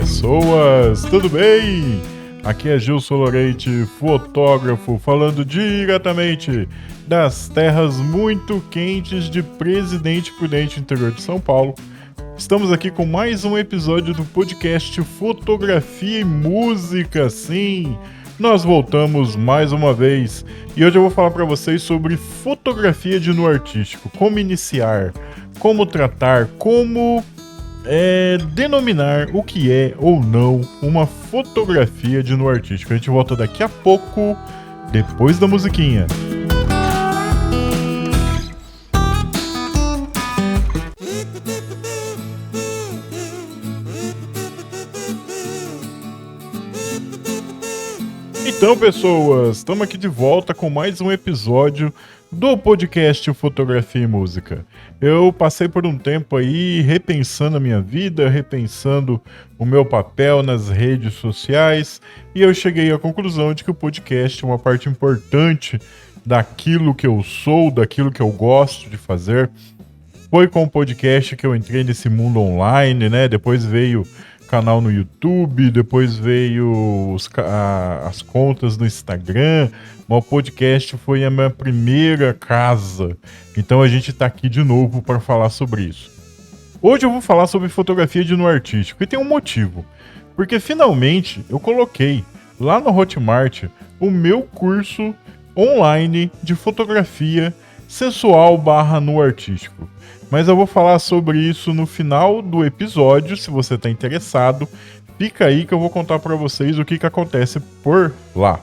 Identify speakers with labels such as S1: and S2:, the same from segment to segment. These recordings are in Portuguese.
S1: pessoas, tudo bem? Aqui é Gilson Lorente, fotógrafo, falando diretamente das terras muito quentes de Presidente Prudente, interior de São Paulo. Estamos aqui com mais um episódio do podcast Fotografia e Música, sim! Nós voltamos mais uma vez e hoje eu vou falar para vocês sobre fotografia de nu artístico, como iniciar, como tratar, como denominar o que é ou não uma fotografia de nu artístico. A gente volta daqui a pouco, depois da musiquinha. Então, pessoas, estamos aqui de volta com mais um episódio do podcast Fotografia e Música. Eu passei por um tempo aí repensando a minha vida, repensando o meu papel nas redes sociais, e eu cheguei à conclusão de que o podcast é uma parte importante daquilo que eu sou, daquilo que eu gosto de fazer. Foi com o podcast que eu entrei nesse mundo online, né? Depois veio canal no YouTube, depois veio as contas no Instagram, mas o podcast foi a minha primeira casa, então a gente tá aqui de novo para falar sobre isso. Hoje eu vou falar sobre fotografia de nu artístico, e tem um motivo, porque finalmente eu coloquei lá no Hotmart o meu curso online de fotografia sensual / nu artístico. Mas eu vou falar sobre isso no final do episódio, se você está interessado. Fica aí que eu vou contar para vocês o que acontece por lá.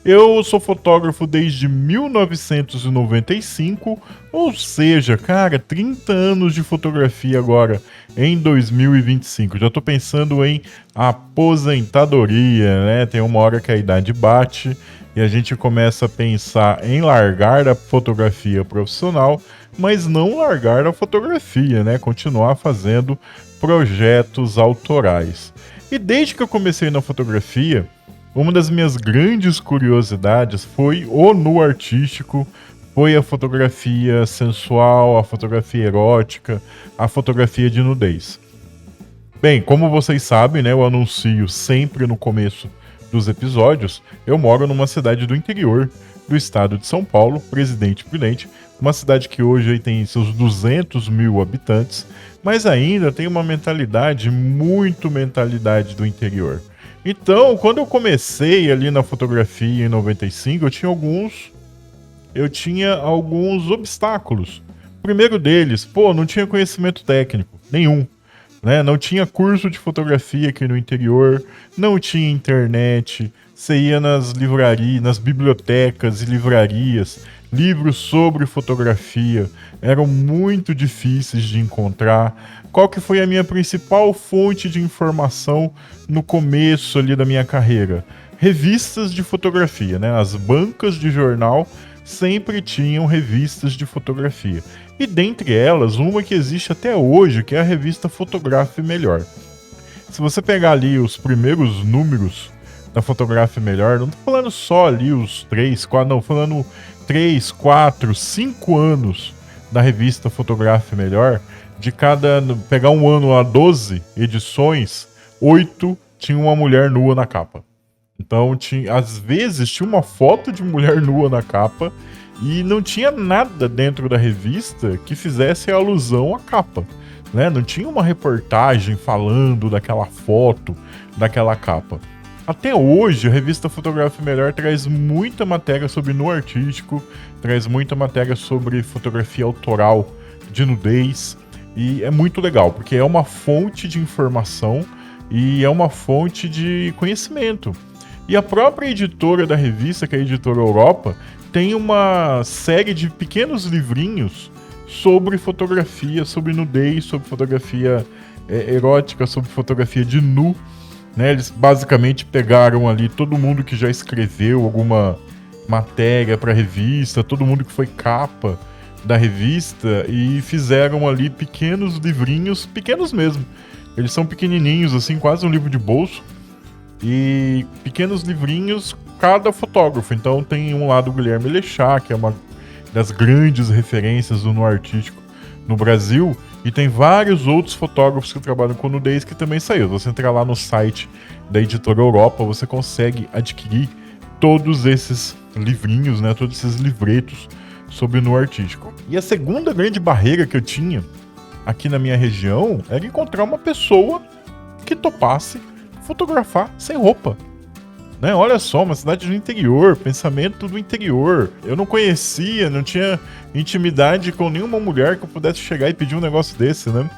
S1: Eu sou fotógrafo desde 1995, ou seja, cara, 30 anos de fotografia agora, em 2025. Já tô pensando em aposentadoria, né? Tem uma hora que a idade bate e a gente começa a pensar em largar a fotografia profissional, mas não largar a fotografia, né? Continuar fazendo projetos autorais. E desde que eu comecei na fotografia, uma das minhas grandes curiosidades foi o nu artístico, foi a fotografia sensual, a fotografia erótica, a fotografia de nudez. Bem, como vocês sabem, né, eu anuncio sempre no começo dos episódios, eu moro numa cidade do interior do estado de São Paulo, Presidente Prudente, uma cidade que hoje tem seus 200 mil habitantes, mas ainda tem uma mentalidade do interior. Então, quando eu comecei ali na fotografia em 95, eu tinha alguns obstáculos. O primeiro deles, não tinha conhecimento técnico nenhum, né? Não tinha curso de fotografia aqui no interior, não tinha internet. Você ia nas livrarias, nas bibliotecas e livrarias, livros sobre fotografia eram muito difíceis de encontrar. Qual que foi a minha principal fonte de informação no começo ali da minha carreira? Revistas de fotografia, né? As bancas de jornal sempre tinham revistas de fotografia. E dentre elas, uma que existe até hoje, que é a revista Fotografe Melhor. Se você pegar ali os primeiros números da Fotografe Melhor, não tô falando só ali os 3, 4, não, falando 3, 4, 5 anos da revista Fotografe Melhor, pegar um ano lá, 12 edições, 8 tinha uma mulher nua na capa. Então, às vezes, tinha uma foto de mulher nua na capa e não tinha nada dentro da revista que fizesse alusão à capa, né? Não tinha uma reportagem falando daquela foto, daquela capa. Até hoje, a revista Fotografe Melhor traz muita matéria sobre nu artístico, traz muita matéria sobre fotografia autoral de nudez, e é muito legal, porque é uma fonte de informação e é uma fonte de conhecimento. E a própria editora da revista, que é a Editora Europa, tem uma série de pequenos livrinhos sobre fotografia, sobre nudez, sobre fotografia erótica, sobre fotografia de nu. Né, eles basicamente pegaram ali todo mundo que já escreveu alguma matéria para a revista, todo mundo que foi capa da revista, e fizeram ali pequenos livrinhos, pequenos mesmo. Eles são pequenininhos, assim, quase um livro de bolso, e pequenos livrinhos cada fotógrafo. Então tem um lado o Guilherme Lechá, que é uma das grandes referências do nu artístico no Brasil, E tem vários outros fotógrafos que trabalham com nudez que também saiu. Você entrar lá no site da Editora Europa, você consegue adquirir todos esses livrinhos, né? Todos esses livretos sobre nu artístico. E a segunda grande barreira que eu tinha aqui na minha região era encontrar uma pessoa que topasse fotografar sem roupa. Né? Olha só, uma cidade do interior, pensamento do interior. Eu não conhecia, não tinha intimidade com nenhuma mulher que eu pudesse chegar e pedir um negócio desse, né?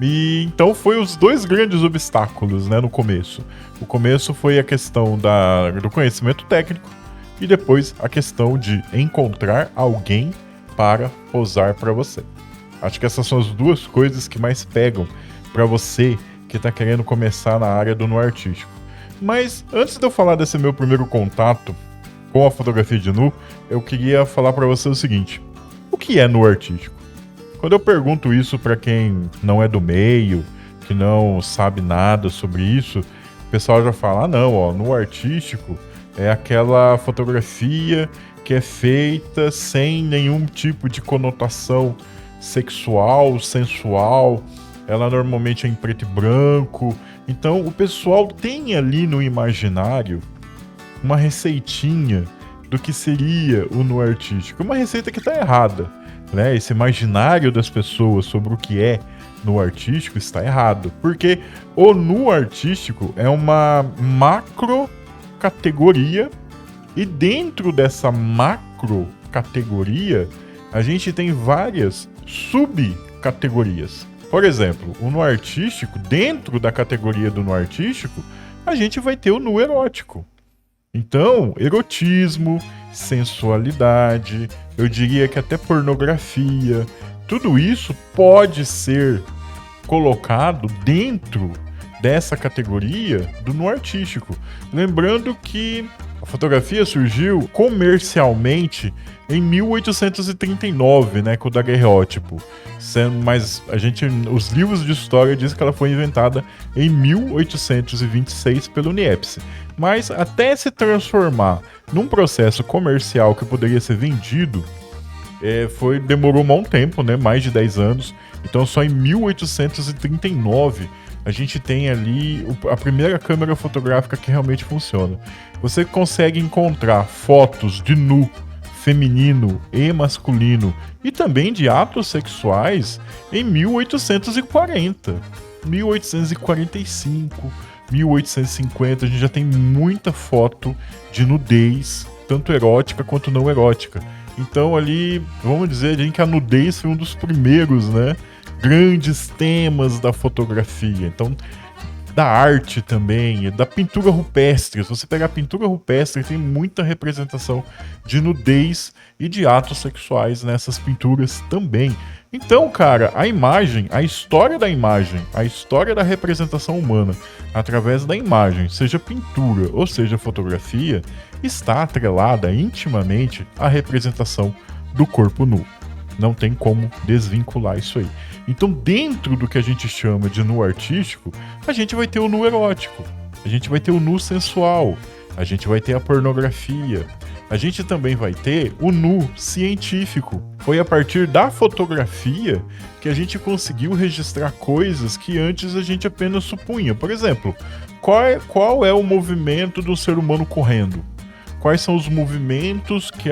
S1: E então foi os dois grandes obstáculos, né, no começo. O começo foi a questão do conhecimento técnico e depois a questão de encontrar alguém para posar para você. Acho que essas são as duas coisas que mais pegam para você que está querendo começar na área do nu artístico. Mas antes de eu falar desse meu primeiro contato com a fotografia de nu, eu queria falar para você o seguinte: o que é nu artístico? Quando eu pergunto isso para quem não é do meio, que não sabe nada sobre isso, o pessoal já fala: ah, não, ó, nu artístico é aquela fotografia que é feita sem nenhum tipo de conotação sexual, sensual. Ela normalmente é em preto e branco. Então o pessoal tem ali no imaginário uma receitinha do que seria o nu artístico. Uma receita que está errada, né? Esse imaginário das pessoas sobre o que é nu artístico está errado. Porque o nu artístico é uma macro categoria e dentro dessa macro categoria a gente tem várias subcategorias. Por exemplo, o nu artístico, dentro da categoria do nu artístico, a gente vai ter o nu erótico. Então, erotismo, sensualidade, eu diria que até pornografia, tudo isso pode ser colocado dentro dessa categoria do nu artístico. Lembrando que a fotografia surgiu comercialmente em 1839, né, com o daguerreótipo. Mas os livros de história dizem que ela foi inventada em 1826 pelo Niepce. Mas até se transformar num processo comercial que poderia ser vendido, demorou um tempo, né, mais de 10 anos. Então só em 1839 a gente tem ali a primeira câmera fotográfica que realmente funciona. Você consegue encontrar fotos de nu feminino e masculino e também de atos sexuais em 1840, 1845, 1850. A gente já tem muita foto de nudez, tanto erótica quanto não erótica. Então ali, vamos dizer que a nudez foi um dos primeiros, né, grandes temas da fotografia. Então, da arte também, da pintura rupestre. Se você pegar a pintura rupestre, tem muita representação de nudez e de atos sexuais nessas pinturas também. Então, cara, a imagem, a história da imagem, a história da representação humana através da imagem, seja pintura ou seja fotografia, está atrelada intimamente à representação do corpo nu. Não tem como desvincular isso aí. Então, dentro do que a gente chama de nu artístico, a gente vai ter o nu erótico, a gente vai ter o nu sensual, a gente vai ter a pornografia, a gente também vai ter o nu científico. Foi a partir da fotografia que a gente conseguiu registrar coisas que antes a gente apenas supunha. Por exemplo, qual é o movimento do ser humano correndo? Quais são os movimentos que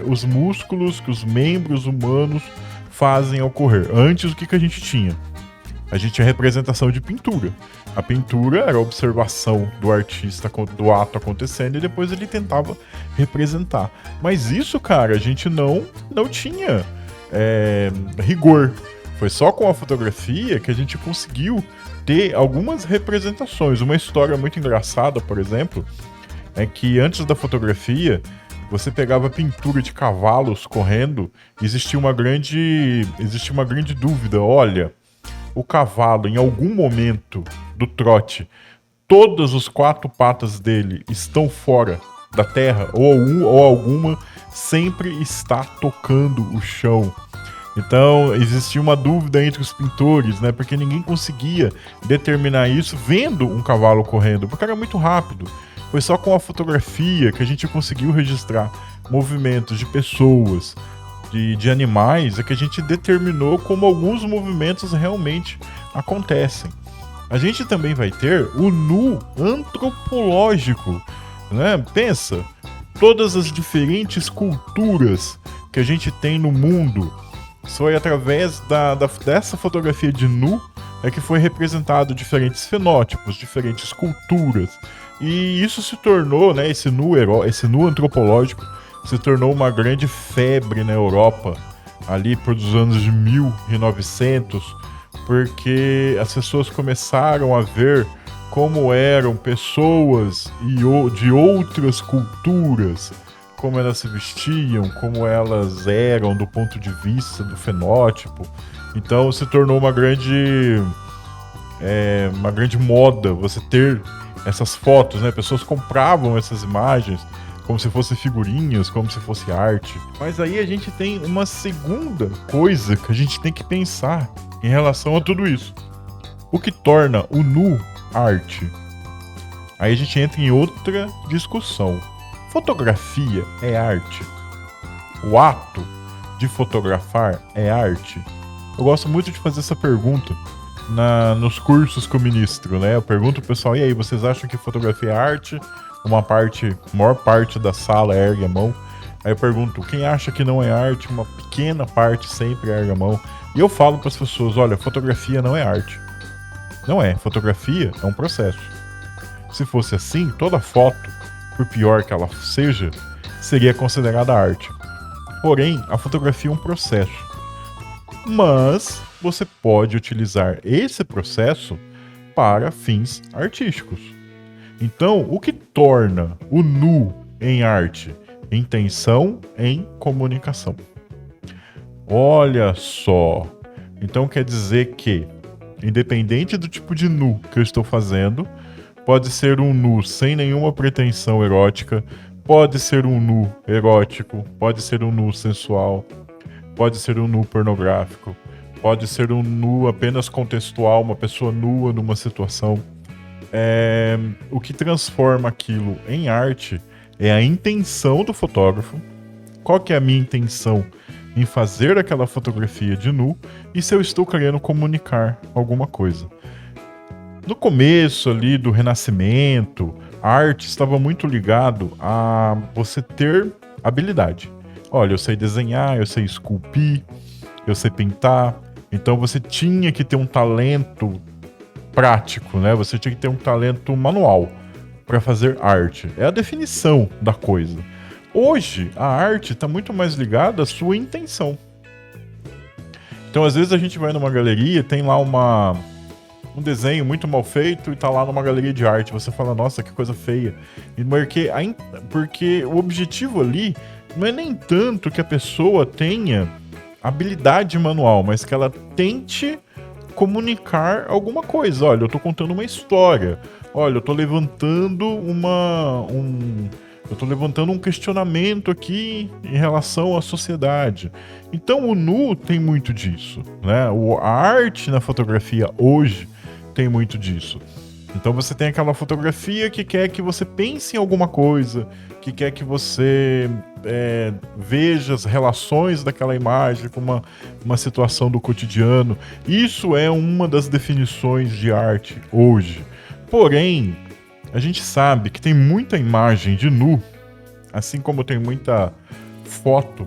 S1: os músculos, que os membros humanos fazem ao correr? Antes, o que a gente tinha? A gente tinha representação de pintura. A pintura era a observação do artista do ato acontecendo e depois ele tentava representar. Mas isso, cara, a gente não tinha rigor. Foi só com a fotografia que a gente conseguiu ter algumas representações. Uma história muito engraçada, por exemplo, é que antes da fotografia, você pegava pintura de cavalos correndo, existia uma grande dúvida. Olha, o cavalo, em algum momento do trote, todas as 4 patas dele estão fora da terra, ou alguma sempre está tocando o chão. Então, existia uma dúvida entre os pintores, né? Porque ninguém conseguia determinar isso vendo um cavalo correndo, porque era muito rápido. Foi só com a fotografia que a gente conseguiu registrar movimentos de pessoas, de animais é que a gente determinou como alguns movimentos realmente acontecem. A gente também vai ter o nu antropológico, né? Pensa, todas as diferentes culturas que a gente tem no mundo, foi através dessa fotografia de nu é que foi representado diferentes fenótipos, diferentes culturas. E isso se tornou, né, esse nu antropológico se tornou uma grande febre na Europa, ali por os anos de 1900, porque as pessoas começaram a ver como eram pessoas de outras culturas, como elas se vestiam, como elas eram do ponto de vista do fenótipo. Então se tornou uma grande moda você ter essas fotos, né? Pessoas compravam essas imagens como se fossem figurinhas, como se fosse arte. Mas aí a gente tem uma segunda coisa que a gente tem que pensar em relação a tudo isso. O que torna o nu arte? Aí a gente entra em outra discussão. Fotografia é arte? O ato de fotografar é arte? Eu gosto muito de fazer essa pergunta nos cursos que eu ministro, né? Eu pergunto pro pessoal, e aí, vocês acham que fotografia é arte? Maior parte da sala ergue a mão. Aí eu pergunto, quem acha que não é arte? Uma pequena parte sempre ergue a mão. E eu falo para as pessoas, olha, fotografia não é arte. Não é. Fotografia é um processo. Se fosse assim, toda foto, por pior que ela seja, seria considerada arte. Porém, a fotografia é um processo. Mas você pode utilizar esse processo para fins artísticos. Então, o que torna o nu em arte? Intenção em comunicação. Olha só. Então quer dizer que, independente do tipo de nu que eu estou fazendo, pode ser um nu sem nenhuma pretensão erótica, pode ser um nu erótico, pode ser um nu sensual, pode ser um nu pornográfico, pode ser um nu apenas contextual, uma pessoa nua numa situação. O que transforma aquilo em arte é a intenção do fotógrafo. Qual que é a minha intenção em fazer aquela fotografia de nu e se eu estou querendo comunicar alguma coisa. No começo ali do Renascimento, a arte estava muito ligado a você ter habilidade. Olha, eu sei desenhar, eu sei esculpir, eu sei pintar. Então você tinha que ter um talento prático, né? Você tinha que ter um talento manual para fazer arte. É a definição da coisa. Hoje, a arte está muito mais ligada à sua intenção. Então, às vezes a gente vai numa galeria, tem lá um desenho muito mal feito e tá lá numa galeria de arte. Você fala, nossa, que coisa feia. Porque o objetivo ali não é nem tanto que a pessoa tenha habilidade manual, mas que ela tente comunicar alguma coisa. Olha, eu tô contando uma história. Olha, eu tô levantando um questionamento aqui em relação à sociedade. Então o nu tem muito disso, né? A arte na fotografia hoje tem muito disso. Então você tem aquela fotografia que quer que você pense em alguma coisa, que quer que você veja as relações daquela imagem com uma situação do cotidiano. Isso é uma das definições de arte hoje. Porém, a gente sabe que tem muita imagem de nu, assim como tem muita foto.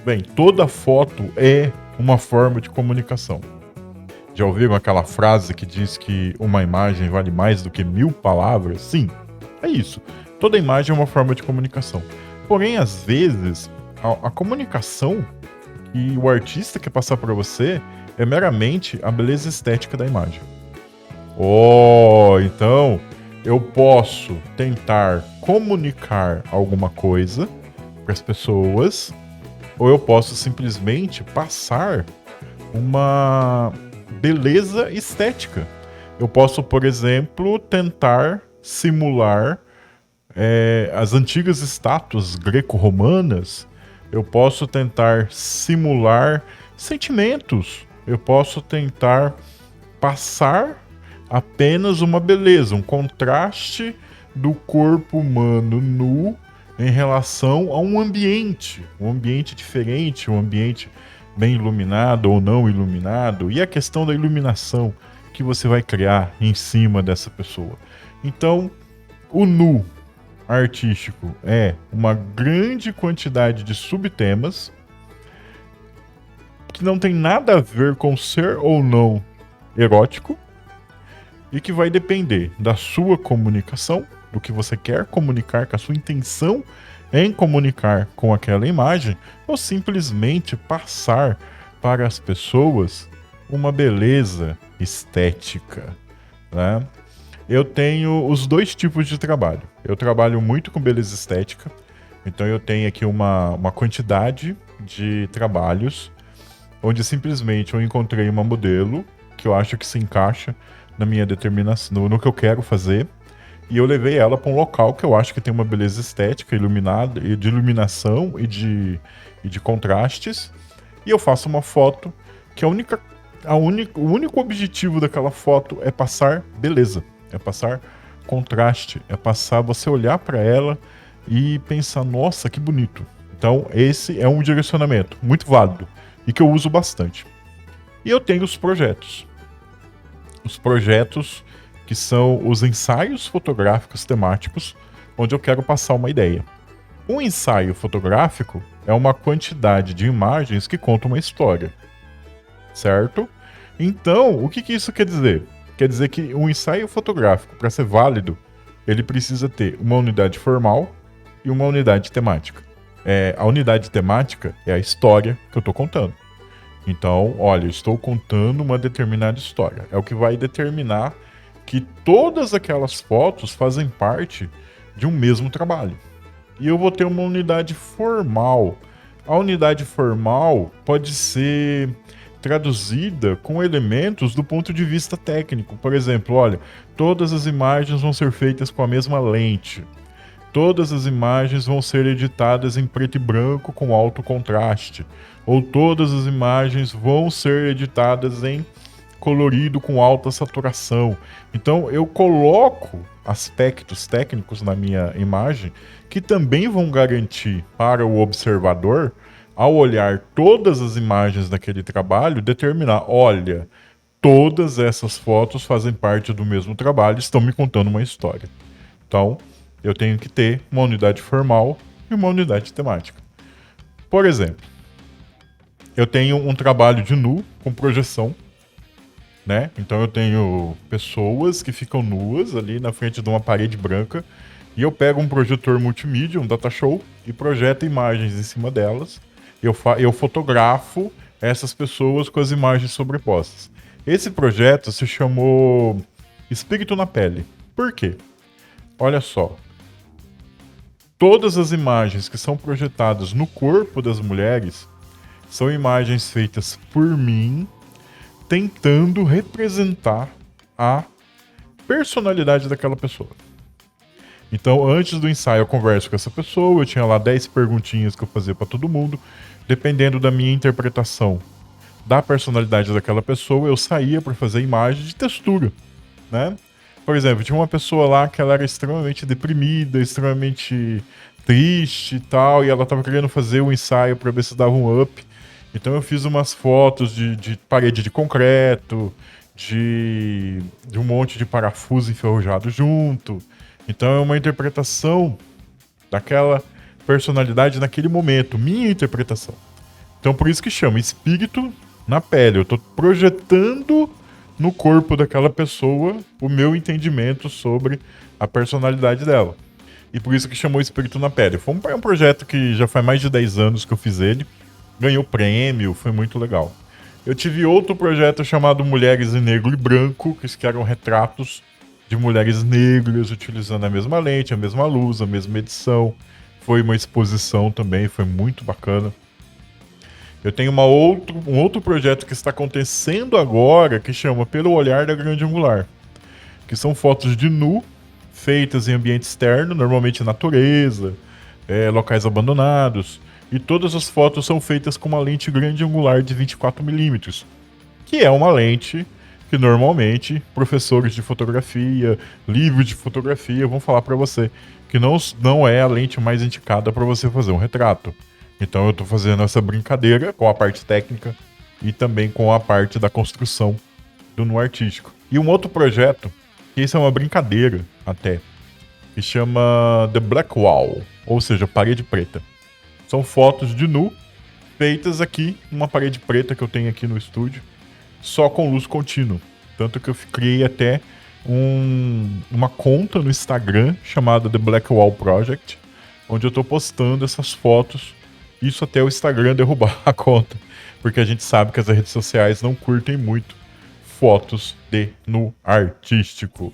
S1: Bem, toda foto é uma forma de comunicação. Já ouviram aquela frase que diz que uma imagem vale mais do que 1000 palavras? Sim, é isso. Toda imagem é uma forma de comunicação. Porém, às vezes, a comunicação que o artista quer passar para você é meramente a beleza estética da imagem. Então eu posso tentar comunicar alguma coisa para as pessoas, ou eu posso simplesmente passar uma beleza estética. Eu posso, por exemplo, tentar simular as antigas estátuas greco-romanas. Eu posso tentar simular sentimentos. Eu posso tentar passar apenas uma beleza, um contraste do corpo humano nu em relação a um ambiente diferente, um ambiente bem iluminado ou não iluminado, e a questão da iluminação que você vai criar em cima dessa pessoa. Então, o nu artístico é uma grande quantidade de subtemas que não tem nada a ver com ser ou não erótico e que vai depender da sua comunicação, do que você quer comunicar, com a sua intenção em comunicar com aquela imagem, ou simplesmente passar para as pessoas uma beleza estética, né? Eu tenho os dois tipos de trabalho. Eu trabalho muito com beleza estética, então eu tenho aqui uma quantidade de trabalhos onde simplesmente eu encontrei uma modelo que eu acho que se encaixa na minha determinação, no que eu quero fazer, e eu levei ela para um local que eu acho que tem uma beleza estética, iluminada, e de iluminação e de contrastes, e eu faço uma foto que o único objetivo daquela foto é passar beleza, é passar contraste, é passar você olhar para ela e pensar, nossa, que bonito. Então esse é um direcionamento muito válido e que eu uso bastante. E eu tenho os projetos. Os projetos que são os ensaios fotográficos temáticos, onde eu quero passar uma ideia. Um ensaio fotográfico é uma quantidade de imagens que conta uma história, certo? Então, o que isso quer dizer? Quer dizer que um ensaio fotográfico, para ser válido, ele precisa ter uma unidade formal e uma unidade temática. A unidade temática é a história que eu estou contando. Então, olha, eu estou contando uma determinada história. É o que vai determinar que todas aquelas fotos fazem parte de um mesmo trabalho. E eu vou ter uma unidade formal. A unidade formal pode ser traduzida com elementos do ponto de vista técnico. Por exemplo, olha, todas as imagens vão ser feitas com a mesma lente. Todas as imagens vão ser editadas em preto e branco com alto contraste. Ou todas as imagens vão ser editadas em colorido com alta saturação. Então eu coloco aspectos técnicos na minha imagem que também vão garantir para o observador, ao olhar todas as imagens daquele trabalho, determinar, olha, todas essas fotos fazem parte do mesmo trabalho, estão me contando uma história. Então, eu tenho que ter uma unidade formal e uma unidade temática. Por exemplo, eu tenho um trabalho de nu com projeção, né? Então eu tenho pessoas que ficam nuas ali na frente de uma parede branca e eu pego um projetor multimídia, um data show, e projeto imagens em cima delas. Eu fotografo essas pessoas com as imagens sobrepostas. Esse projeto se chamou Espírito na Pele. Por quê? Olha só. Todas as imagens que são projetadas no corpo das mulheres são imagens feitas por mim, tentando representar a personalidade daquela pessoa. Então, antes do ensaio, eu converso com essa pessoa, eu tinha lá 10 perguntinhas que eu fazia para todo mundo. Dependendo da minha interpretação da personalidade daquela pessoa, eu saía para fazer imagem de textura, né? Por exemplo, tinha uma pessoa lá que ela era extremamente deprimida, extremamente triste e tal, e ela estava querendo fazer um ensaio para ver se dava um up. Então eu fiz umas fotos de parede de concreto, de um monte de parafuso enferrujado junto. Então é uma interpretação daquela personalidade naquele momento, minha interpretação. Então por isso que chama espírito na pele. Eu estou projetando no corpo daquela pessoa o meu entendimento sobre a personalidade dela. E por isso que chamou espírito na pele. Foi um projeto que já faz mais de 10 anos que eu fiz ele. Ganhou prêmio, foi muito legal. Eu tive outro projeto chamado Mulheres em Negro e Branco, que eram retratos de mulheres negras utilizando a mesma lente, a mesma luz, a mesma edição. Foi uma exposição também, foi muito bacana. Eu tenho um outro projeto que está acontecendo agora, que chama Pelo Olhar da Grande Angular, que são fotos de nu, feitas em ambiente externo, normalmente natureza, locais abandonados, e todas as fotos são feitas com uma lente grande angular de 24mm, que é uma lente que normalmente professores de fotografia, livros de fotografia vão falar para você que não é a lente mais indicada para você fazer um retrato. Então eu estou fazendo essa brincadeira com a parte técnica e também com a parte da construção do nu artístico. E um outro projeto, que isso é uma brincadeira até, que chama The Black Wall, ou seja, parede preta. São fotos de nu feitas aqui numa parede preta que eu tenho aqui no estúdio, só com luz contínua. Tanto que eu criei até uma conta no Instagram chamada The Black Wall Project, onde eu tô postando essas fotos, isso até o Instagram derrubar a conta, porque a gente sabe que as redes sociais não curtem muito fotos de nu artístico.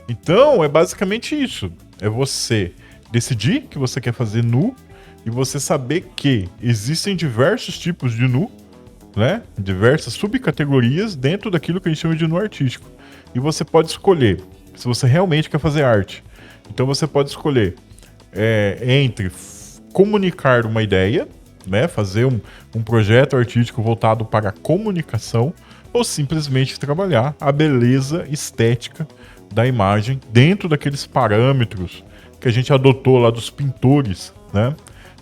S1: Então, é basicamente isso. É você decidir que você quer fazer nu e você saber que existem diversos tipos de nu, né? Diversas subcategorias dentro daquilo que a gente chama de nu artístico. E você pode escolher, se você realmente quer fazer arte. Então você pode escolher entre comunicar uma ideia, né? Fazer um projeto artístico voltado para a comunicação, ou simplesmente trabalhar a beleza estética da imagem dentro daqueles parâmetros que a gente adotou lá dos pintores, né?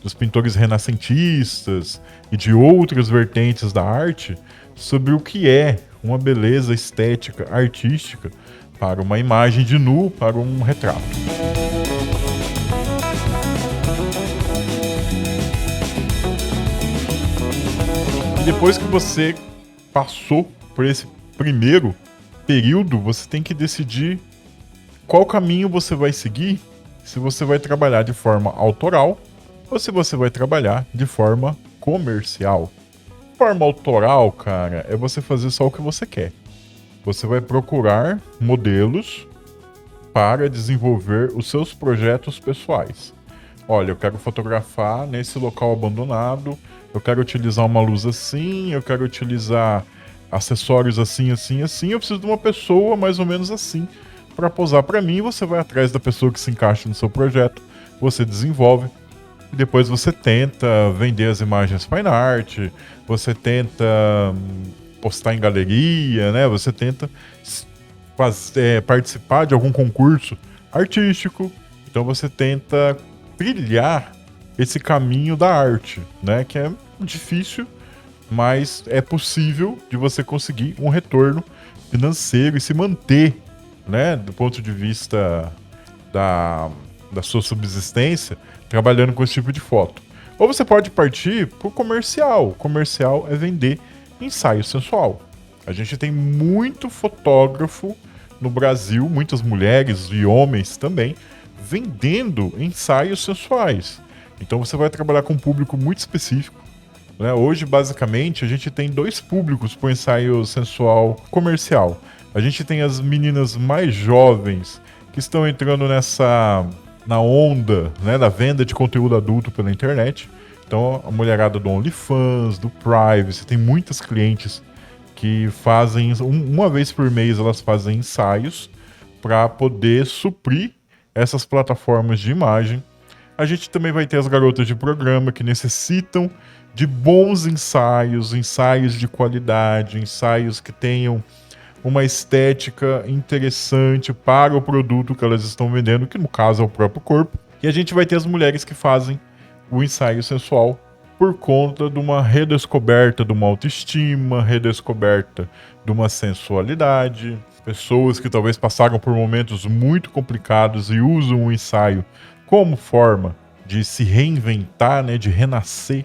S1: Dos pintores renascentistas e de outras vertentes da arte, sobre o que é uma beleza estética artística para uma imagem de nu, para um retrato. E depois que você passou por esse primeiro período, você tem que decidir qual caminho você vai seguir, se você vai trabalhar de forma autoral ou se você vai trabalhar de forma comercial. Forma autoral, cara, é você fazer só o que você quer. Você vai procurar modelos para desenvolver os seus projetos pessoais. Olha, eu quero fotografar nesse local abandonado, eu quero utilizar uma luz assim, eu quero utilizar acessórios assim, assim, assim, eu preciso de uma pessoa mais ou menos assim para posar para mim. Você vai atrás da pessoa que se encaixa no seu projeto, você desenvolve e depois você tenta vender as imagens fine art, você tenta postar em galeria, né? Você tenta participar de algum concurso artístico. Então você tenta trilhar esse caminho da arte, né? Que é difícil, mas é possível de você conseguir um retorno financeiro e se manter, né? Do ponto de vista da sua subsistência, trabalhando com esse tipo de foto. Ou você pode partir para o comercial. O comercial é vender ensaio sensual. A gente tem muito fotógrafo no Brasil, muitas mulheres e homens também, vendendo ensaios sensuais. Então você vai trabalhar com um público muito específico, né? Hoje, basicamente, a gente tem dois públicos para o ensaio sensual comercial. A gente tem as meninas mais jovens que estão entrando na onda, né, da venda de conteúdo adulto pela internet. Então, a mulherada do OnlyFans, do Privacy, tem muitas clientes que fazem, uma vez por mês, elas fazem ensaios para poder suprir essas plataformas de imagem. A gente também vai ter as garotas de programa que necessitam de bons ensaios, ensaios de qualidade, ensaios que tenham uma estética interessante para o produto que elas estão vendendo, que no caso é o próprio corpo. E a gente vai ter as mulheres que fazem o ensaio sensual por conta de uma redescoberta de uma autoestima, redescoberta de uma sensualidade. Pessoas que talvez passaram por momentos muito complicados e usam o ensaio como forma de se reinventar, né, de renascer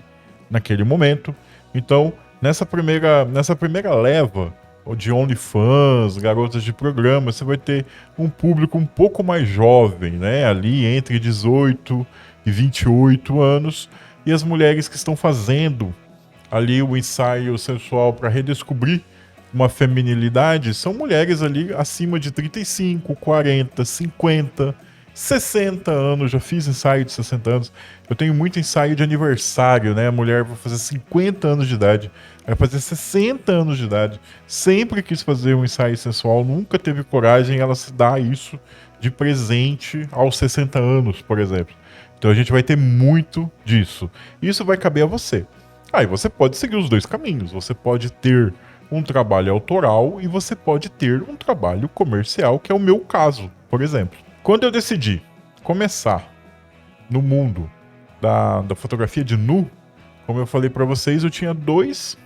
S1: naquele momento. Então, nessa primeira leva de OnlyFans, garotas de programa, você vai ter um público um pouco mais jovem, né? Ali entre 18 e 28 anos, e as mulheres que estão fazendo ali o ensaio sensual para redescobrir uma feminilidade são mulheres ali acima de 35, 40, 50, 60 anos. Já fiz ensaio de 60 anos. Eu tenho muito ensaio de aniversário, né? A mulher vai fazer 50 anos de idade, vai fazer 60 anos de idade. Sempre quis fazer um ensaio sensual, nunca teve coragem, ela se dá isso de presente aos 60 anos, por exemplo. Então a gente vai ter muito disso. Isso vai caber a você. Aí você pode seguir os dois caminhos. Você pode ter um trabalho autoral e você pode ter um trabalho comercial, que é o meu caso, por exemplo. Quando eu decidi começar no mundo da fotografia de nu, como eu falei para vocês, eu tinha dois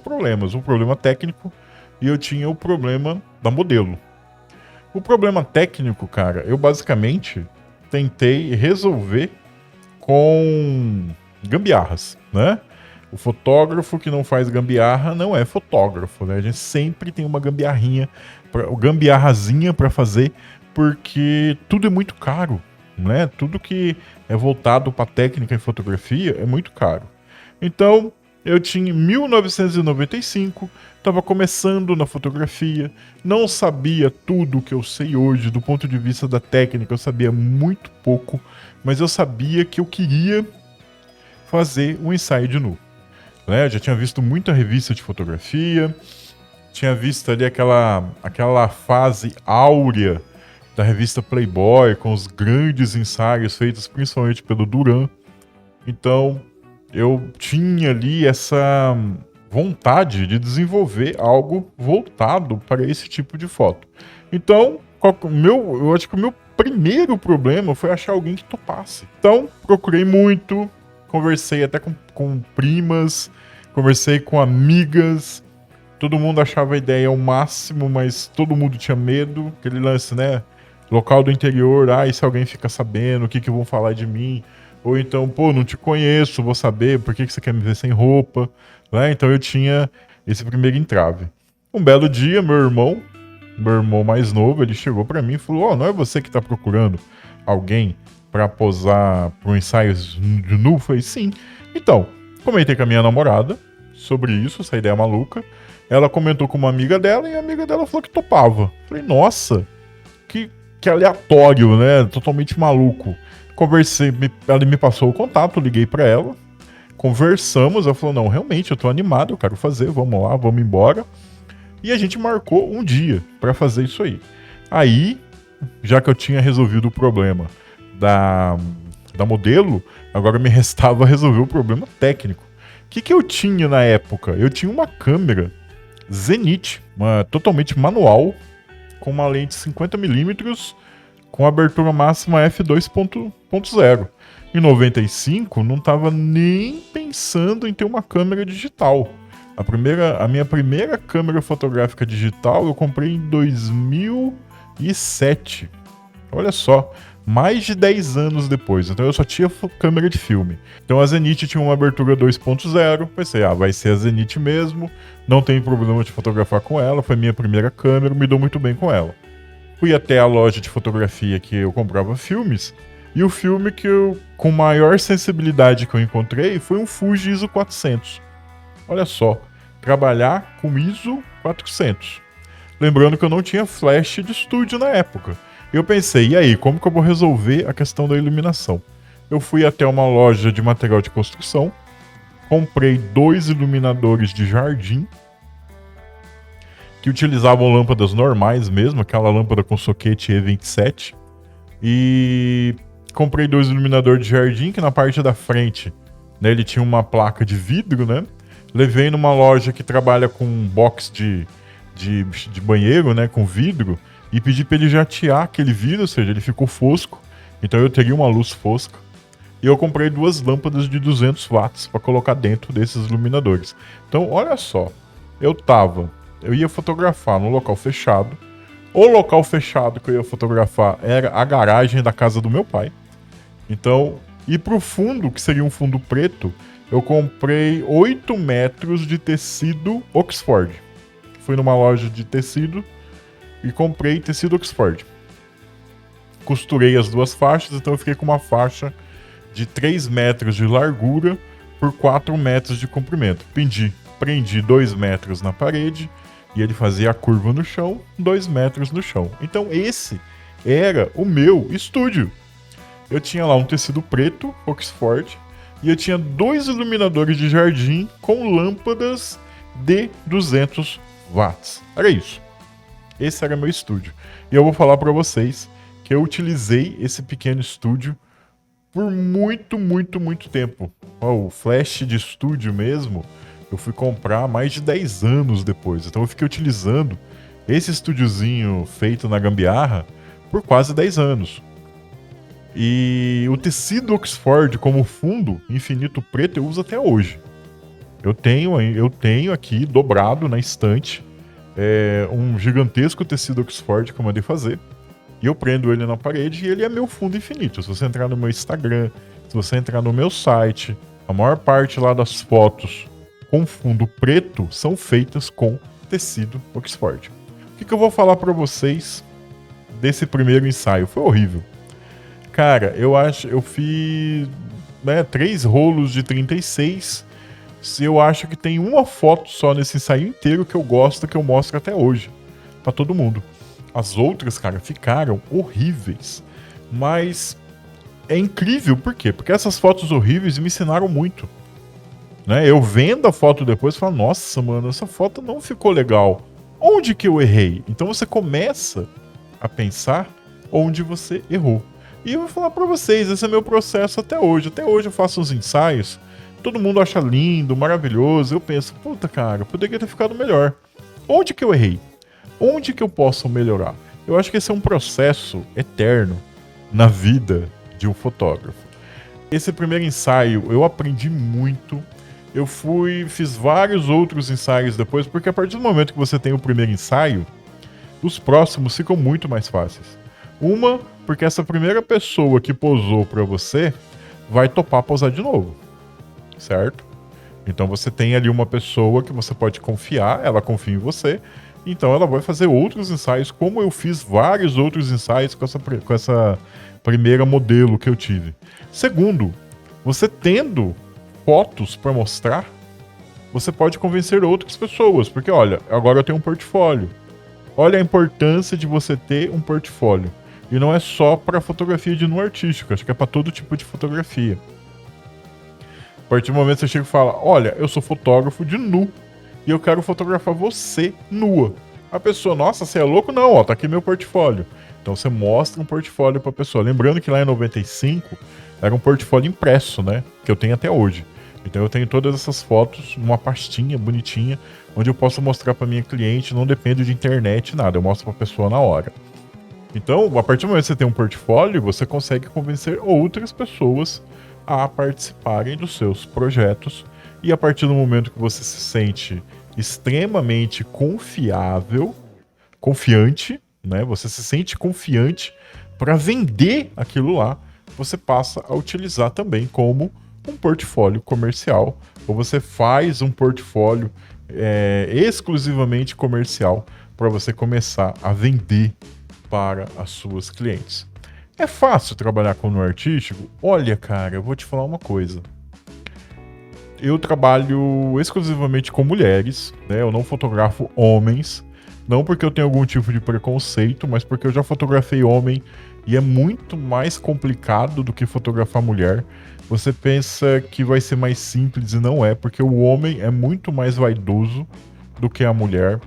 S1: problemas. Um problema técnico e eu tinha o problema da modelo. O problema técnico, cara, eu basicamente tentei resolver com gambiarras, né? O fotógrafo que não faz gambiarra não é fotógrafo, né? A gente sempre tem uma gambiarrazinha para fazer, porque tudo é muito caro, né? Tudo que é voltado para técnica em fotografia é muito caro. Então, eu tinha em 1995, estava começando na fotografia, não sabia tudo o que eu sei hoje do ponto de vista da técnica, eu sabia muito pouco, mas eu sabia que eu queria fazer um ensaio de nu. Né? Eu já tinha visto muita revista de fotografia, tinha visto ali aquela fase áurea da revista Playboy, com os grandes ensaios feitos principalmente pelo Duran. Então, eu tinha ali essa vontade de desenvolver algo voltado para esse tipo de foto. Então, eu acho que o meu primeiro problema foi achar alguém que topasse. Então, procurei muito, conversei até com primas, conversei com amigas, todo mundo achava a ideia o máximo, mas todo mundo tinha medo, aquele lance, né? Local do interior, e se alguém fica sabendo, o que vão falar de mim? Ou então, pô, não te conheço, vou saber, por que você quer me ver sem roupa? Né? Então eu tinha esse primeiro entrave. Um belo dia, meu irmão mais novo, ele chegou pra mim e falou: não é você que tá procurando alguém pra posar para um ensaio de nu? Eu falei: sim. Então, comentei com a minha namorada sobre isso, essa ideia maluca. Ela comentou com uma amiga dela e a amiga dela falou que topava. Eu falei: nossa, que aleatório, né? Totalmente maluco. Conversei, ela me passou o contato, liguei pra ela, conversamos, ela falou: não, realmente, eu tô animado, eu quero fazer, vamos lá, vamos embora. E a gente marcou um dia pra fazer isso aí. Aí, já que eu tinha resolvido o problema da modelo, agora me restava resolver o problema técnico. O que eu tinha na época? Eu tinha uma câmera Zenith, totalmente manual, com uma lente 50mm, com abertura máxima f2.0. Em 95, não estava nem pensando em ter uma câmera digital. A minha primeira câmera fotográfica digital eu comprei em 2007. Olha só, mais de 10 anos depois. Então eu só tinha câmera de filme. Então a Zenith tinha uma abertura 2.0. Pensei, vai ser a Zenith mesmo. Não tem problema de fotografar com ela. Foi minha primeira câmera, me dou muito bem com ela. Fui até a loja de fotografia que eu comprava filmes, e o filme que eu, com maior sensibilidade que eu encontrei, foi um Fuji ISO 400. Olha só, trabalhar com ISO 400. Lembrando que eu não tinha flash de estúdio na época. Eu pensei, e aí, como que eu vou resolver a questão da iluminação? Eu fui até uma loja de material de construção, comprei 2 iluminadores de jardim, que utilizavam lâmpadas normais mesmo, aquela lâmpada com soquete E27. E comprei 2 iluminadores de jardim, que na parte da frente, né, ele tinha uma placa de vidro, né? Levei numa loja que trabalha com box de banheiro, né, com vidro, e pedi para ele jatear aquele vidro, ou seja, ele ficou fosco. Então eu teria uma luz fosca. E eu comprei 2 lâmpadas de 200 watts para colocar dentro desses iluminadores. Então, olha só, eu ia fotografar num local fechado. O local fechado que eu ia fotografar era a garagem da casa do meu pai. Então, e pro fundo, que seria um fundo preto, eu comprei 8 metros de tecido Oxford. Fui numa loja de tecido e comprei tecido Oxford. Costurei as 2 faixas, então eu fiquei com uma faixa de 3 metros de largura por 4 metros de comprimento. Prendi 2 metros na parede, e ele fazia a curva no chão, 2 metros no chão. Então esse era o meu estúdio. Eu tinha lá um tecido preto, Oxford, e eu tinha 2 iluminadores de jardim com lâmpadas de 200 watts. Era isso. Esse era meu estúdio. E eu vou falar para vocês que eu utilizei esse pequeno estúdio por muito tempo. O flash de estúdio mesmo eu fui comprar mais de 10 anos depois. Então eu fiquei utilizando esse estúdiozinho feito na gambiarra por quase 10 anos. E o tecido Oxford como fundo infinito preto eu uso até hoje. Eu tenho aqui dobrado na estante um gigantesco tecido Oxford que eu mandei fazer. E eu prendo ele na parede e ele é meu fundo infinito. Se você entrar no meu Instagram, se você entrar no meu site, a maior parte lá das fotos com fundo preto são feitas com tecido Oxford. O que eu vou falar para vocês desse primeiro ensaio? Foi horrível. Cara, eu fiz 3 rolos de 36. Se eu acho que tem uma foto só nesse ensaio inteiro que eu gosto, que eu mostro até hoje pra todo mundo. As outras, cara, ficaram horríveis. Mas é incrível, por quê? Porque essas fotos horríveis me ensinaram muito. Né? Eu vendo a foto depois e falo, nossa, mano, essa foto não ficou legal. Onde que eu errei? Então você começa a pensar onde você errou. E eu vou falar pra vocês, esse é meu processo até hoje. Até hoje eu faço uns ensaios, todo mundo acha lindo, maravilhoso. Eu penso, puta cara, poderia ter ficado melhor. Onde que eu errei? Onde que eu posso melhorar? Eu acho que esse é um processo eterno na vida de um fotógrafo. Esse primeiro ensaio eu aprendi muito. Eu fiz vários outros ensaios depois, porque a partir do momento que você tem o primeiro ensaio, os próximos ficam muito mais fáceis. Uma, porque essa primeira pessoa que posou para você vai topar posar de novo, certo? Então você tem ali uma pessoa que você pode confiar, ela confia em você, então ela vai fazer outros ensaios, como eu fiz vários outros ensaios com essa primeira modelo que eu tive. Segundo, você tendo fotos para mostrar, você pode convencer outras pessoas, porque olha, agora eu tenho um portfólio. Olha a importância de você ter um portfólio. E não é só para fotografia de nu artístico, acho que é para todo tipo de fotografia. A partir do momento que você chega e fala, olha, eu sou fotógrafo de nu e eu quero fotografar você nua. A pessoa, nossa, você é louco? Não, ó, tá aqui meu portfólio. Então você mostra um portfólio para a pessoa. Lembrando que lá em 95 era um portfólio impresso, né? Que eu tenho até hoje. Então eu tenho todas essas fotos numa pastinha bonitinha, onde eu posso mostrar para minha cliente, não dependo de internet, nada, eu mostro para a pessoa na hora. Então, a partir do momento que você tem um portfólio, você consegue convencer outras pessoas a participarem dos seus projetos. E a partir do momento que você se sente extremamente confiante, né? Você se sente confiante para vender aquilo lá, você passa a utilizar também como um portfólio comercial, ou você faz um portfólio exclusivamente comercial para você começar a vender para as suas clientes. É fácil trabalhar com nu artístico? Olha, cara, eu vou te falar uma coisa. Eu trabalho exclusivamente com mulheres, né? Eu não fotografo homens, não porque eu tenho algum tipo de preconceito, mas porque eu já fotografei homem e é muito mais complicado do que fotografar mulher. Você pensa que vai ser mais simples e não é, porque o homem é muito mais vaidoso do que a mulher.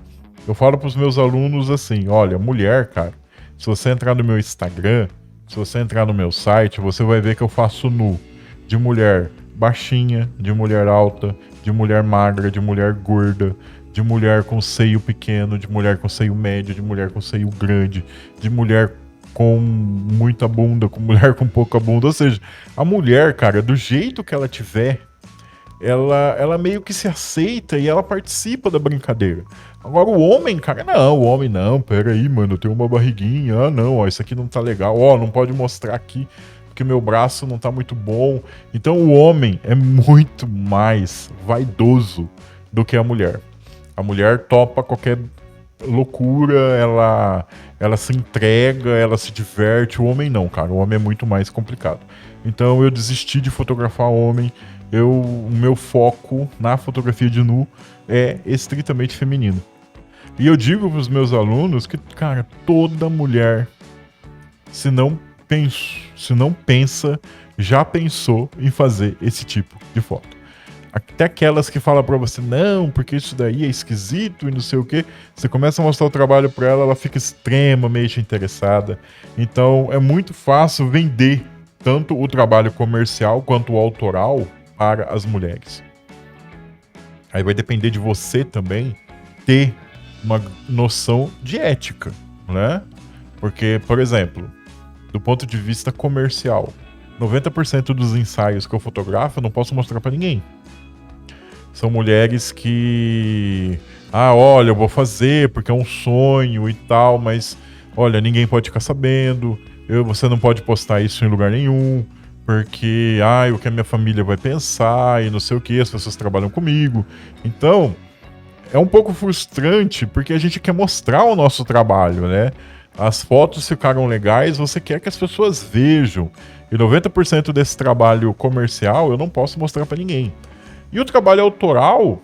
S1: Eu falo para os meus alunos assim, olha, mulher, cara, se você entrar no meu Instagram, se você entrar no meu site, você vai ver que eu faço nu de mulher baixinha, de mulher alta, de mulher magra, de mulher gorda, de mulher com seio pequeno, de mulher com seio médio, de mulher com seio grande, de mulher com muita bunda, com mulher com pouca bunda. Ou seja, a mulher, cara, do jeito que ela tiver, ela meio que se aceita e ela participa da brincadeira. Agora o homem, cara, não, o homem não, pera aí, mano, eu tenho uma barriguinha, ah não, ó, isso aqui não tá legal, ó, não pode mostrar aqui, porque meu braço não tá muito bom. Então o homem é muito mais vaidoso do que a mulher. A mulher topa qualquer loucura, ela se entrega, ela se diverte, o homem não, cara, o homem é muito mais complicado. Então eu desisti de fotografar homem. O meu foco na fotografia de nu é estritamente feminino. E eu digo para os meus alunos que, cara, toda mulher, se não pensa, já pensou em fazer esse tipo de foto. Até aquelas que falam para você, não, porque isso daí é esquisito e não sei o que, você começa a mostrar o trabalho para ela, ela fica extremamente interessada. Então é muito fácil vender tanto o trabalho comercial quanto o autoral para as mulheres. Aí vai depender de você também ter uma noção de ética, né? Porque, por exemplo, do ponto de vista comercial, 90% dos ensaios que eu fotografo eu não posso mostrar pra ninguém. São mulheres que... olha, eu vou fazer porque é um sonho e tal, mas... Olha, ninguém pode ficar sabendo, você não pode postar isso em lugar nenhum, porque, o que a minha família vai pensar e não sei o que, as pessoas trabalham comigo. Então, é um pouco frustrante porque a gente quer mostrar o nosso trabalho, né? As fotos ficaram legais, você quer que as pessoas vejam. E 90% desse trabalho comercial eu não posso mostrar pra ninguém. E o trabalho autoral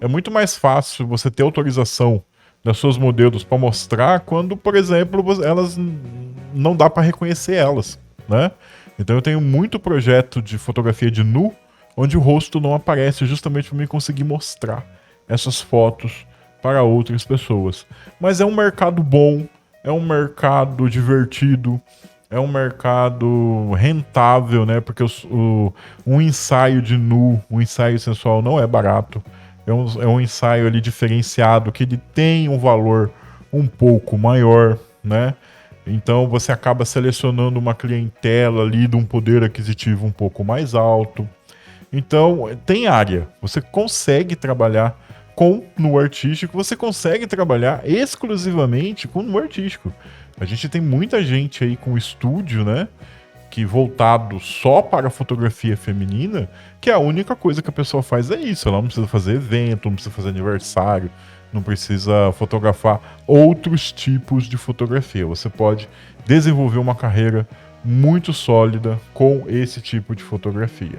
S1: é muito mais fácil você ter autorização das suas modelos para mostrar quando, por exemplo, elas não dá para reconhecer elas, né? Então eu tenho muito projeto de fotografia de nu onde o rosto não aparece, justamente para mim conseguir mostrar essas fotos para outras pessoas. Mas é um mercado bom, é um mercado divertido, é um mercado rentável, né? Porque um ensaio de nu, um ensaio sensual não é barato. É um ensaio ali diferenciado, que ele tem um valor um pouco maior, né? Então você acaba selecionando uma clientela ali de um poder aquisitivo um pouco mais alto. Então tem área, você consegue trabalhar com nu artístico, você consegue trabalhar exclusivamente com nu artístico. A gente tem muita gente aí com estúdio, né? Que voltado só para a fotografia feminina, que a única coisa que a pessoa faz é isso. Ela não precisa fazer evento, não precisa fazer aniversário, não precisa fotografar outros tipos de fotografia. Você pode desenvolver uma carreira muito sólida com esse tipo de fotografia.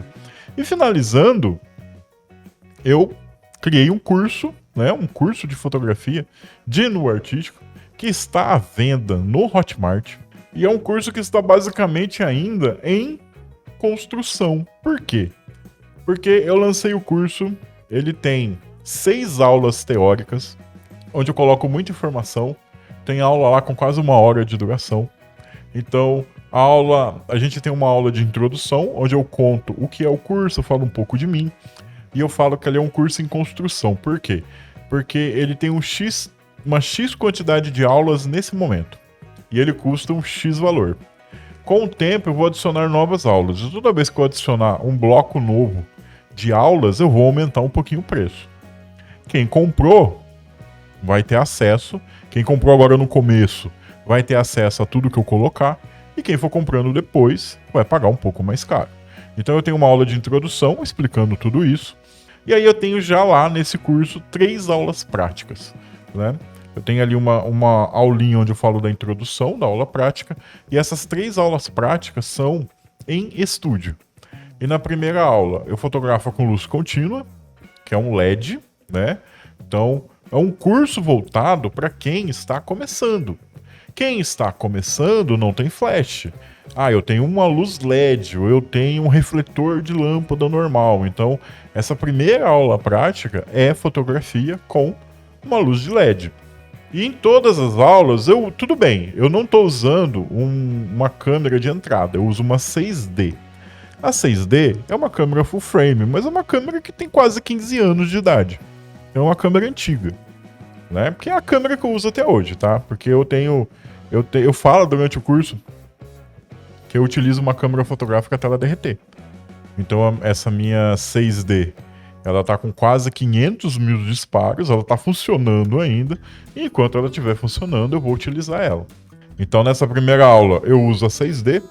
S1: E finalizando, eu criei um curso, né, um curso de fotografia de nu artístico, que está à venda no Hotmart. E é um curso que está basicamente ainda em construção. Por quê? Porque eu lancei o curso, ele tem 6 aulas teóricas, onde eu coloco muita informação. Tem aula lá com quase 1 hora de duração. Então, a gente tem uma aula de introdução, onde eu conto o que é o curso, eu falo um pouco de mim. E eu falo que ele é um curso em construção. Por quê? Porque ele tem uma X quantidade de aulas nesse momento. E ele custa um X valor. Com o tempo, eu vou adicionar novas aulas. E toda vez que eu adicionar um bloco novo de aulas, eu vou aumentar um pouquinho o preço. Quem comprou vai ter acesso. Quem comprou agora no começo vai ter acesso a tudo que eu colocar. E quem for comprando depois vai pagar um pouco mais caro. Então eu tenho uma aula de introdução explicando tudo isso. E aí eu tenho já lá nesse curso 3 aulas práticas, né? Eu tenho ali uma aulinha onde eu falo da introdução, da aula prática, e essas 3 aulas práticas são em estúdio. E na primeira aula eu fotografo com luz contínua, que é um LED, né? Então é um curso voltado para quem está começando. Quem está começando não tem flash. Eu tenho uma luz LED, ou eu tenho um refletor de lâmpada normal. Então essa primeira aula prática é fotografia com uma luz de LED. E em todas as aulas, tudo bem, eu não estou usando uma câmera de entrada, eu uso uma 6D. A 6D é uma câmera full frame, mas é uma câmera que tem quase 15 anos de idade. É uma câmera antiga, né? Porque é a câmera que eu uso até hoje, tá? Porque eu falo durante o curso que eu utilizo uma câmera fotográfica até ela derreter. Então essa minha 6D, ela tá com quase 500 mil disparos, ela tá funcionando ainda, e enquanto ela estiver funcionando, eu vou utilizar ela. Então nessa primeira aula, eu uso a 6D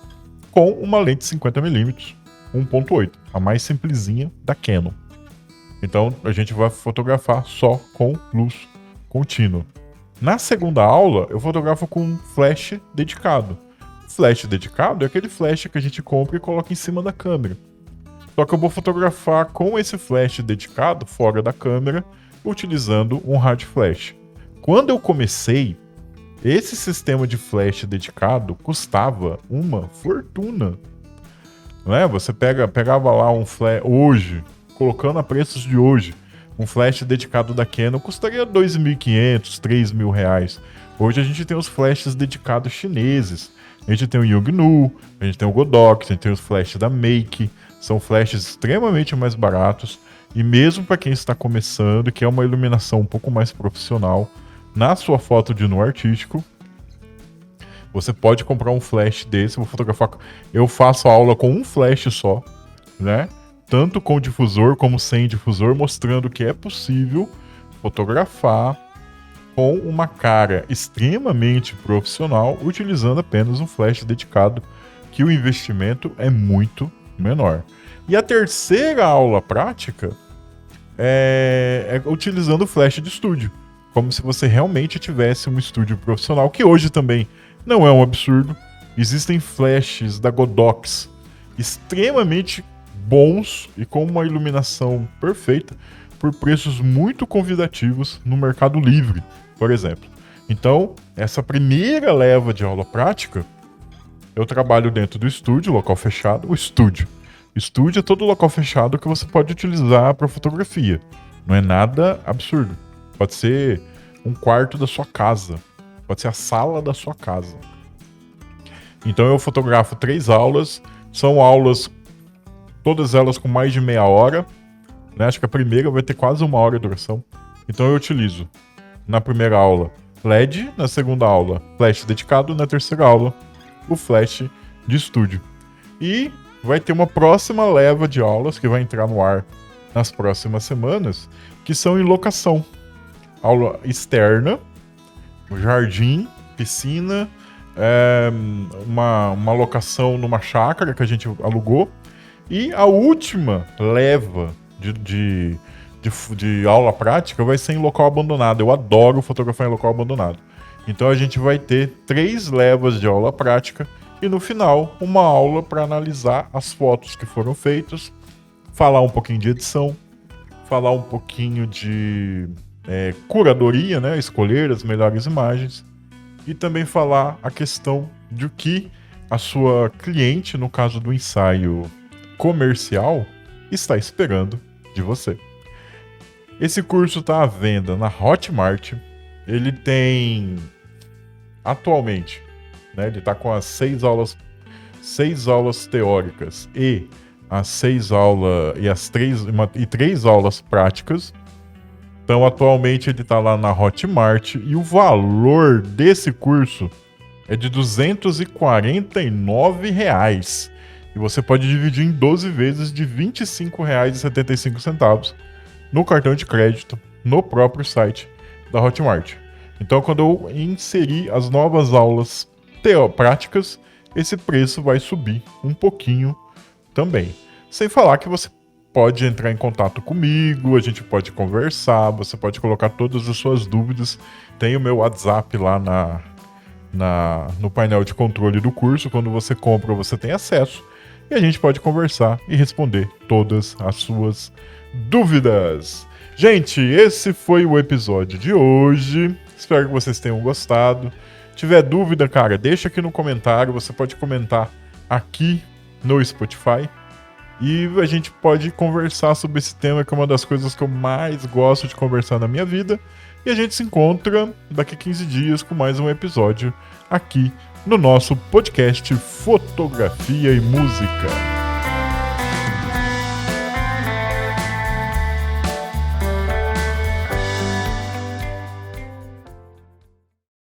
S1: com uma lente 50mm 1.8, a mais simplesinha da Canon. Então a gente vai fotografar só com luz contínua. Na segunda aula, eu fotografo com um flash dedicado. Flash dedicado é aquele flash que a gente compra e coloca em cima da câmera. Só que eu vou fotografar com esse flash dedicado fora da câmera, utilizando um hard flash. Quando eu comecei, esse sistema de flash dedicado custava uma fortuna. Né? Você pegava lá um flash hoje, colocando a preços de hoje, um flash dedicado da Canon custaria R$ 2.500, R$ 3.000. Hoje a gente tem os flashes dedicados chineses. A gente tem o Yongnuo, a gente tem o Godox, a gente tem os flashes da Make. São flashes extremamente mais baratos E mesmo para quem está começando, que é uma iluminação um pouco mais profissional, na sua foto de no artístico, você pode comprar um flash desse, vou fotografar. Eu faço a aula com um flash só, né? Tanto com difusor como sem difusor, mostrando que é possível fotografar com uma cara extremamente profissional, utilizando apenas um flash dedicado, que o investimento é muito menor. E a terceira aula prática é utilizando o flash de estúdio, como se você realmente tivesse um estúdio profissional, que hoje também não é um absurdo. Existem flashes da Godox extremamente bons e com uma iluminação perfeita por preços muito convidativos no Mercado Livre, por exemplo. Então, essa primeira leva de aula prática, eu trabalho dentro do estúdio, local fechado. O estúdio é todo local fechado que você pode utilizar para fotografia. Não é nada absurdo. Pode ser um quarto da sua casa. Pode ser a sala da sua casa. Então eu fotografo 3 aulas. São aulas, todas elas com mais de meia hora. Né? Acho que a primeira vai ter quase 1 hora de duração. Então eu utilizo, na primeira aula, LED. Na segunda aula, flash dedicado. Na terceira aula, o flash de estúdio. E vai ter uma próxima leva de aulas que vai entrar no ar nas próximas semanas, que são em locação. Aula externa, jardim, piscina, uma locação numa chácara que a gente alugou. E a última leva de aula prática vai ser em local abandonado. Eu adoro fotografar em local abandonado. Então a gente vai ter 3 levas de aula prática e no final uma aula para analisar as fotos que foram feitas, falar um pouquinho de edição, falar um pouquinho de curadoria, né? Escolher as melhores imagens e também falar a questão de o que a sua cliente, no caso do ensaio comercial, está esperando de você. Esse curso está à venda na Hotmart. Ele tem atualmente, né, ele está com as 6 aulas teóricas e as 6 aulas e 3 aulas práticas. Então, atualmente ele está lá na Hotmart e o valor desse curso é de R$ 249. E você pode dividir em 12 vezes de R$ 25,75 no cartão de crédito, no próprio site da Hotmart. Então, quando eu inserir as novas aulas práticas, esse preço vai subir um pouquinho também. Sem falar que você pode entrar em contato comigo, a gente pode conversar, você pode colocar todas as suas dúvidas. Tem o meu WhatsApp lá no painel de controle do curso. Quando você compra, você tem acesso e a gente pode conversar e responder todas as suas dúvidas. Gente, esse foi o episódio de hoje. Espero que vocês tenham gostado. Tiver dúvida, cara, deixa aqui no comentário. Você pode comentar aqui no Spotify. E a gente pode conversar sobre esse tema, que é uma das coisas que eu mais gosto de conversar na minha vida. E a gente se encontra daqui a 15 dias com mais um episódio aqui no nosso podcast Fotografia e Música.